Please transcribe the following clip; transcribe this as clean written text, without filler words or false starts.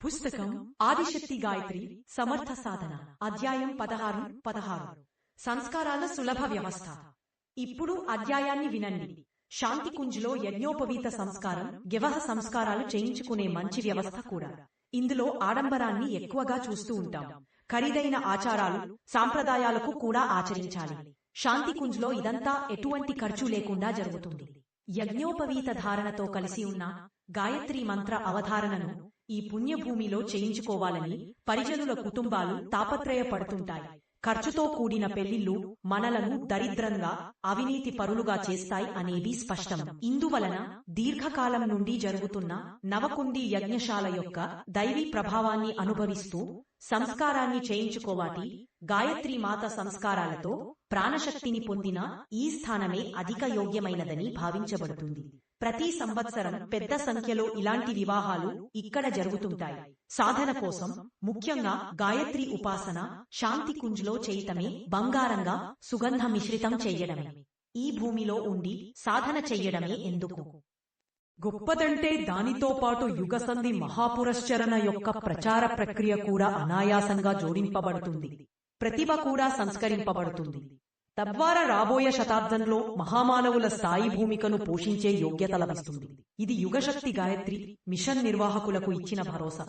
పుస్తకం ఆదిశక్తి గాయత్రి సమర్థ సాధన అధ్యాయం 16 సంస్కారాల సులభ వ్యవస్థ. ఇప్పుడు అధ్యాయాన్ని వినండి. శాంతి కుంజ్లో యజ్ఞోపవీత సంస్కారం, వ్యవహ సంస్కారాలు చేయించుకునే మంచి వ్యవస్థ కూడా. ఇందులో ఆడంబరాన్ని ఎక్కువగా చూస్తూ ఉంటాం. ఖరీదైన ఆచారాలు, సాంప్రదాయాలకు కూడా ఆచరించాలి. శాంతి కుంజ్లో ఇదంతా ఎటువంటి ఖర్చు లేకుండా జరుగుతుంది. యజ్ఞోపవీత ధారణతో కలిసి ఉన్న గాయత్రీ మంత్ర అవధారణను ఈ పుణ్యభూమిలో చేయించుకోవాలని పరిజనుల కుటుంబాలు తాపత్రయపడుతుంటాయి. ఖర్చుతో కూడిన పెళ్లిళ్లు మనలను దరిద్రంగా, అవినీతి పరులుగా చేస్తాయి అనేది స్పష్టం. ఇందువలన దీర్ఘకాలం నుండి జరుగుతున్న నవకుండి యజ్ఞశాల యొక్క దైవీ ప్రభావాన్ని అనుభవిస్తూ సంస్కారాన్ని చేయించుకోవాటి. గాయత్రీ మాత సంస్కారాలతో ప్రాణశక్తిని పొందిన ఈ స్థానమే అధిక యోగ్యమైనదని భావించబడుతుంది. ప్రతి సంవత్సరం పెద్ద సంఖ్యలో ఇలాంటి వివాహాలు ఇక్కడ జరుగుతుంటాయి. సాధన కోసం ముఖ్యంగా గాయత్రి ఉపాసన శాంతి కుంజ్లో చేయటమే, బంగారంగా సుగంధ మిశ్రితం చెయ్యడమే, ఈ భూమిలో ఉండి సాధన చెయ్యడమే ఎందుకు గొప్పదంటే దానితో పాటు యుగసంధి మహాపురశ్చరణ యొక్క ప్రచార ప్రక్రియ కూడా అనాయాసంగా జోడింపబడుతుంది. ప్రతిభ కూడా సంస్కరింపబడుతుంది. తద్వారా రాబోయే శతాబ్దంలో మహామానవుల స్థాయి భూమికను పోషించే యోగ్యత లభిస్తుంది. ఇది యుగశక్తి గాయత్రి మిషన్ నిర్వాహకులకు ఇచ్చిన భరోసా.